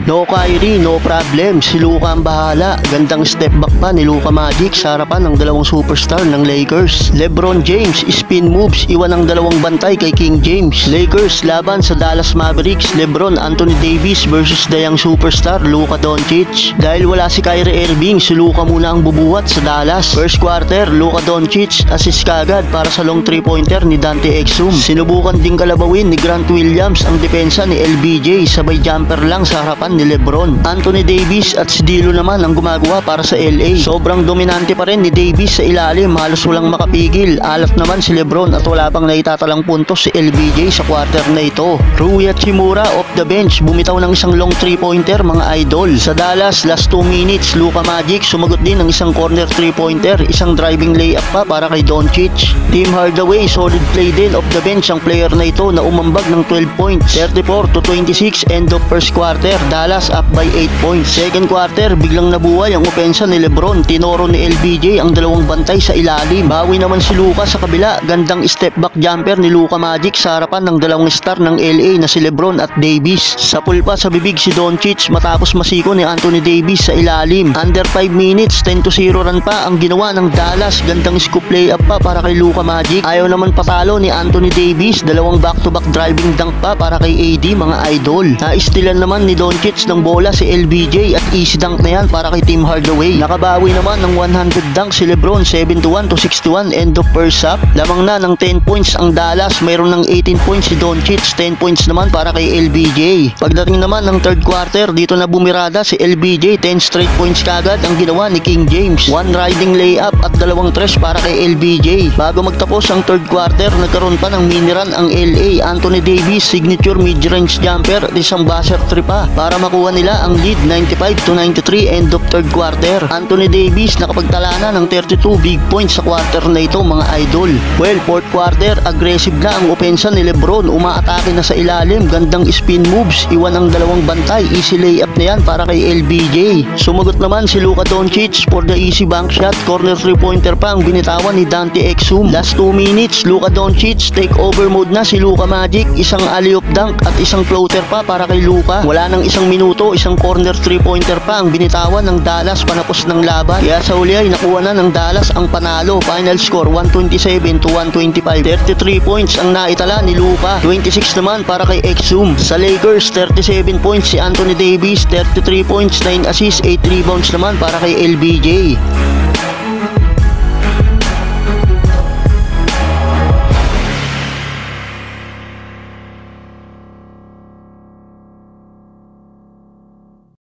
No Kyrie, no problem. Si Luka ang bahala. Gandang step back pa ni Luka Magic sa harapan ng dalawang superstar ng Lakers. LeBron James, spin moves, iwan ang dalawang bantay kay King James. Lakers laban sa Dallas Mavericks. LeBron Anthony Davis versus the young superstar Luka Doncic. Dahil wala si Kyrie Irving, si Luka muna ang bubuhat sa Dallas. First quarter, Luka Doncic assist kagad para sa long 3-pointer ni Dante Exum. Sinubukan ding kalabawin ni Grant Williams ang depensa ni LBJ, sabay jumper lang sa harapan ni LeBron. Anthony Davis at si D'Lo naman ang gumagawa para sa LA. Sobrang dominante pa rin ni Davis sa ilalim, halos walang makapigil. Alat naman si LeBron at wala pang naitatalang puntos si LBJ sa quarter na ito. Rui Hachimura off the bench, bumitaw ng isang long 3-pointer mga idol. Sa Dallas, last 2 minutes, Luka Magic sumagot din ng isang corner 3-pointer, isang driving layup pa para kay Doncic. Tim Hardaway, solid play din off the bench ang player na ito na umambag ng 12 points. 34-26, end of first quarter, Dallas up by 8 points. Second quarter, biglang nabuhay ang opensa ni LeBron. Tinoro ni LBJ ang dalawang bantay sa ilalim. Bawi naman si Luka sa kabila. Gandang step back jumper ni Luka Magic sa harapan ng dalawang star ng LA na si LeBron at Davis. Sa pulpa sa bibig si Doncic matapos masiko ni Anthony Davis sa ilalim. Under 5 minutes, 10-0 run pa ang ginawa ng Dallas. Gandang scoop layup pa para kay Luka Magic. Ayaw naman patalo ni Anthony Davis. Dalawang back-to-back driving dunk pa para kay AD mga idol. Naistilan naman ni Doncic ng bola si LBJ at easy dunk na yan para kay Tim Hardaway. Nakabawi naman ng 100 dunk si LeBron, 71-61, end of first half. Lamang na ng 10 points ang Dallas, mayroon ng 18 points si Doncic, 10 points naman para kay LBJ. Pagdating naman ng third quarter, dito na bumirada si LBJ, 10 straight points kagad ang ginawa ni King James. 1 riding layup at 2 trash para kay LBJ. Bago magtapos ang third quarter, nagkaroon pa ng mini run ang LA. Anthony Davis, signature mid-range jumper at isang buzzer 3 pa para makuha nila ang lead, 95-93, end of third quarter. Anthony Davis nakapagtala na ng 32 big points sa quarter na ito mga idol. Well, fourth quarter, aggressive na ang opensa ni LeBron. Umaatake na sa ilalim, gandang spin moves, iwan ang dalawang bantay, easy layup na yan para kay LBJ. Sumagot naman si Luka Doncic for the easy bank shot, corner 3-pointer pa ang binitawan ni Dante Exum. Last 2 minutes, Luka Doncic, take over mode na si Luka Magic, isang alley-oop dunk at isang floater pa para kay Luka. Wala nang isang minuto, isang corner 3-pointer pa ang binitawan ng Dallas panapos ng laban. Kaya sa uli ay nakuha na ng Dallas ang panalo. Final score 127-125. 33 points ang naitala ni Luka, 26 naman para kay Exum. Sa Lakers, 37 points si Anthony Davis, 33 points, 9 assists, 8 rebounds naman para kay LBJ.